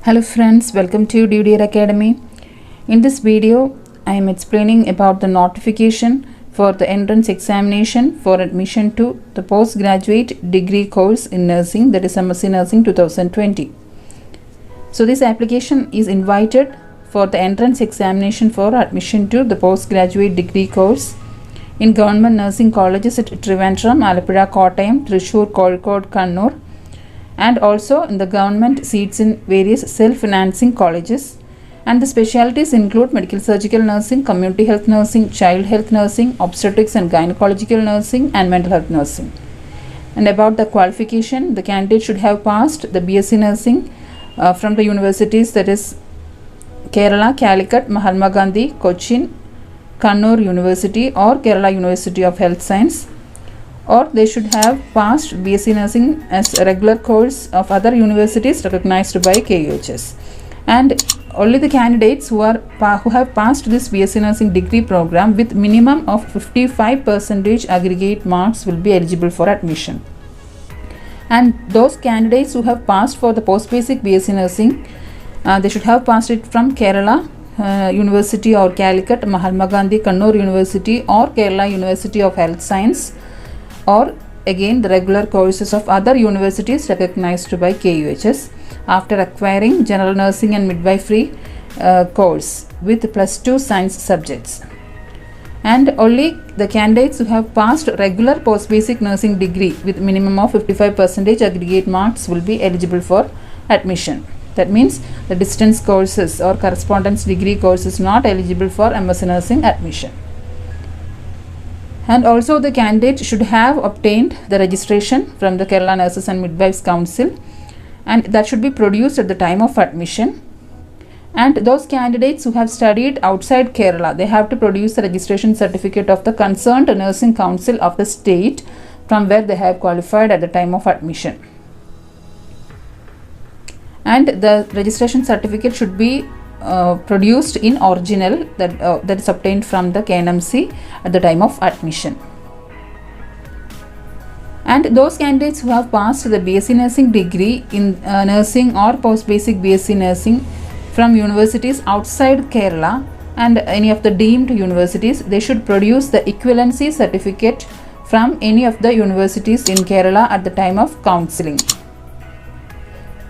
Hello friends, welcome to DDR Academy. In this video, I am explaining about the notification for the entrance examination for admission to the postgraduate degree course in nursing, that is MSc Nursing 2020. So this application is invited for the entrance examination for admission to the postgraduate degree course in government nursing colleges at Trivandrum, Alappuzha, Kottayam, Thrissur, Kozhikode, Kannur, and also in the government seats in various self-financing colleges. And the specialties include medical surgical nursing, community health nursing, child health nursing, obstetrics and gynecological nursing, and mental health nursing. And about the qualification, the candidate should have passed the BSc nursing from the universities, that is Kerala, Calicut, Mahatma Gandhi, Cochin, Kannur University, or Kerala University of Health Science, or they should have passed BSc Nursing as a regular course of other universities recognized by KUHS. And only the candidates who have passed this BSc Nursing degree program with minimum of 55% aggregate marks will be eligible for admission. And those candidates who have passed for the post-basic BSc Nursing, they should have passed it from Kerala University or Calicut, Mahatma Gandhi, Kannur University, or Kerala University of Health Science, or again the regular courses of other universities recognized by KUHS after acquiring general nursing and midwifery course with +2 science subjects. And only the candidates who have passed regular post-basic nursing degree with minimum of 55% aggregate marks will be eligible for admission. That means the distance courses or correspondence degree courses not eligible for MSc Nursing admission. And also the candidate should have obtained the registration from the Kerala Nurses and Midwives Council, and that should be produced at the time of admission. And those candidates who have studied outside Kerala, they have to produce the registration certificate of the concerned nursing council of the state from where they have qualified at the time of admission. And the registration certificate should be produced in original, that is obtained from the KNMC at the time of admission. And those candidates who have passed the BSc Nursing degree in nursing or post-basic BSc Nursing from universities outside Kerala and any of the deemed universities, they should produce the equivalency certificate from any of the universities in Kerala at the time of counselling.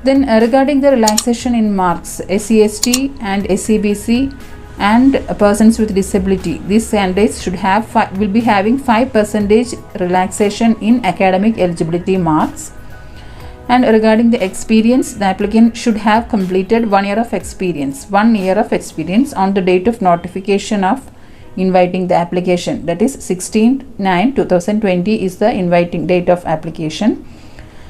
Then regarding the relaxation in marks, SC/ST and SCBC and persons with disability, these candidates should have will be having 5% relaxation in academic eligibility marks. And regarding the experience, the applicant should have completed 1 year of experience. 1 year of experience on the date of notification of inviting the application, that is 16/9/2020 is the inviting date of application.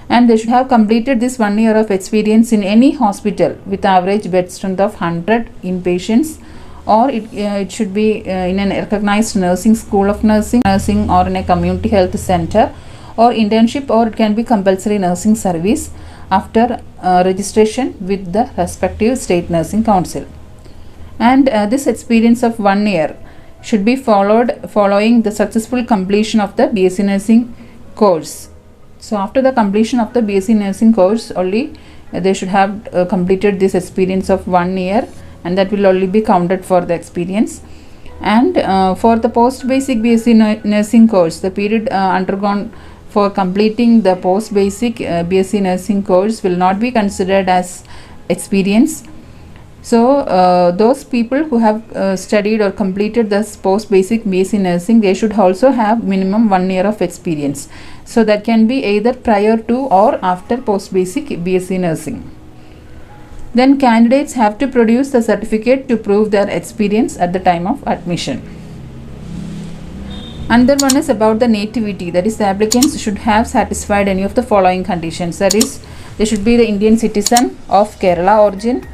And they should have completed this 1 year of experience in any hospital with average bed strength of 100 inpatients, or it should be in a recognized nursing school of nursing, or in a community health center, or internship, or it can be compulsory nursing service after registration with the respective state nursing council. And this experience of 1 year should be following the successful completion of the BSc Nursing course. So after the completion of the BSc Nursing course only they should have completed this experience of 1 year, and that will only be counted for the experience. And for the post-basic BSc Nursing course, the period undergone for completing the post-basic BSc Nursing course will not be considered as experience. So those people who have studied or completed this post-basic BSc Nursing, they should also have minimum 1 year of experience. So that can be either prior to or after post-basic BSc Nursing. Then candidates have to produce the certificate to prove their experience at the time of admission. Another one is about the nativity, that is the applicants should have satisfied any of the following conditions, that is they should be the Indian citizen of Kerala origin,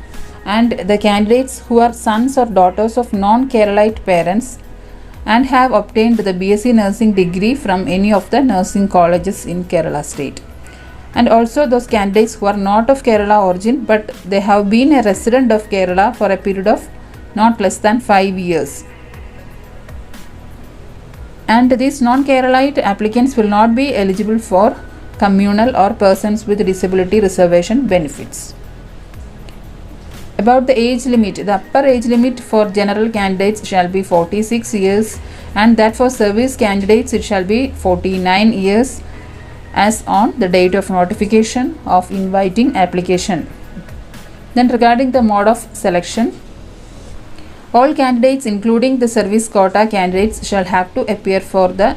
and the candidates who are sons or daughters of non-Keralite parents and have obtained the BSc Nursing degree from any of the nursing colleges in Kerala state. And also those candidates who are not of Kerala origin but they have been a resident of Kerala for a period of not less than 5 years. And these non-Keralite applicants will not be eligible for communal or persons with disability reservation benefits. About the age limit, the upper age limit for general candidates shall be 46 years and that for service candidates it shall be 49 years as on the date of notification of inviting application. Then regarding the mode of selection, all candidates including the service quota candidates shall have to appear for the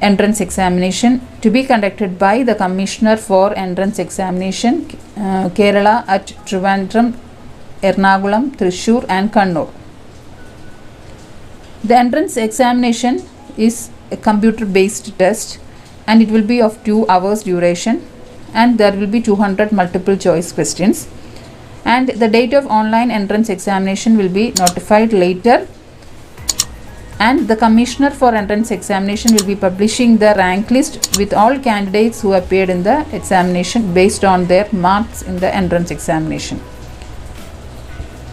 entrance examination to be conducted by the Commissioner for Entrance Examination, Kerala at Trivandrum, Ernakulam, Thrissur and Kannur. The entrance examination is a computer based test and it will be of 2 hours duration and there will be 200 multiple choice questions, and the date of online entrance examination will be notified later, and the Commissioner for Entrance Examination will be publishing the rank list with all candidates who appeared in the examination based on their marks in the entrance examination.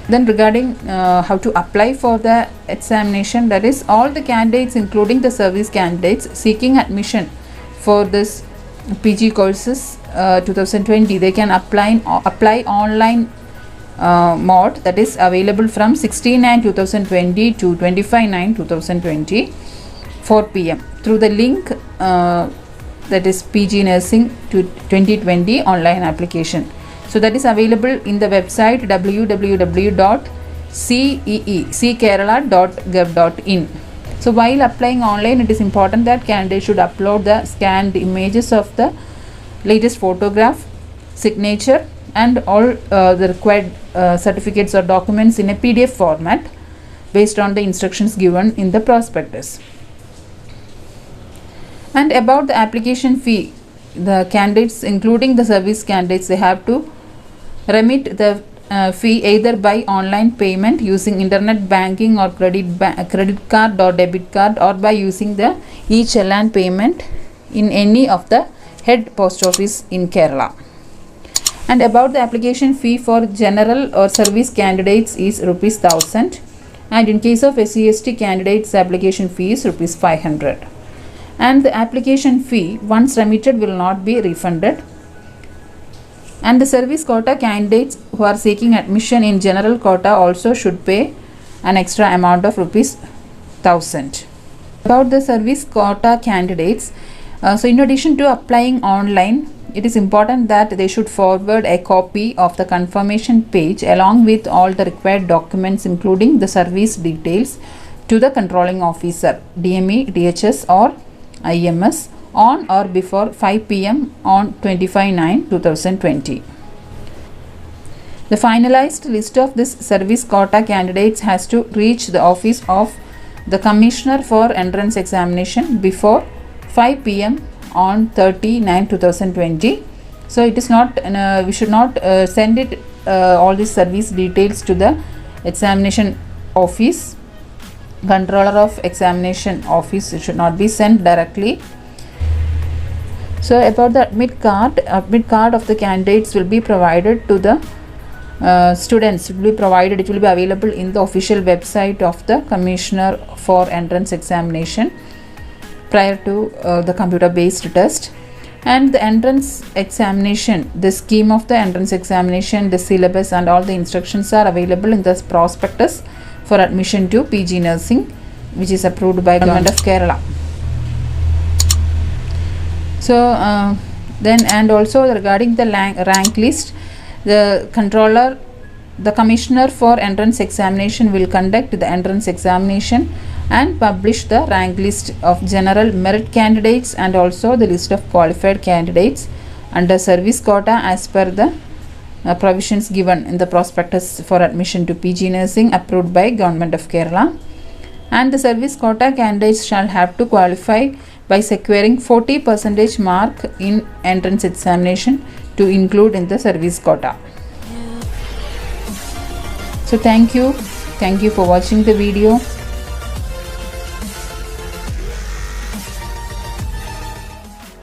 Then regarding how to apply for the examination, that is all the candidates including the service candidates seeking admission for this PG courses 2020, they can apply online mode, that is available from 16/9/2020 to 25/9/2020 4 p.m. through the link that is PG Nursing to 2020 online application. So that is available in the website www.ceekerala.gov.in. So while applying online, it is important that candidates should upload the scanned images of the latest photograph, signature and all the required certificates or documents in a PDF format based on the instructions given in the prospectus. And about the application fee, the candidates including the service candidates, they have to remit the fee either by online payment using internet banking or credit card or debit card, or by using the e-challan payment in any of the head post office in Kerala. And about the application fee for general or service candidates is rupees 1000, and in case of SC/ST candidates application fee is rupees 500, and the application fee once remitted will not be refunded. And the service quota candidates who are seeking admission in general quota also should pay an extra amount of rupees 1000. About the service quota candidates, so in addition to applying online, it is important that they should forward a copy of the confirmation page along with all the required documents including the service details to the controlling officer, DME, DHS or IMS on or before 5 p.m. on 25/9/2020. The finalized list of this service quota candidates has to reach the office of the Commissioner for Entrance Examination before 5 p.m. on 30/9/2020. So it is not we should not send it all these service details to the examination office, controller of examination office. It should not be sent directly. So about the admit card of the candidates will be provided to the students. It will be provided, it will be available in the official website of the Commissioner for Entrance Examination prior to the computer based test. And the entrance examination, the scheme of the entrance examination, the syllabus and all the instructions are available in the prospectus for admission to PG Nursing, which is approved by Government of Kerala. So then, and also regarding the rank list, the Commissioner for Entrance Examination will conduct the entrance examination and publish the rank list of general merit candidates and also the list of qualified candidates under service quota as per the provisions given in the prospectus for admission to PG Nursing approved by Government of Kerala. And the service quota candidates shall have to qualify by securing 40% mark in entrance examination to include in the service quota. So thank you for watching the video.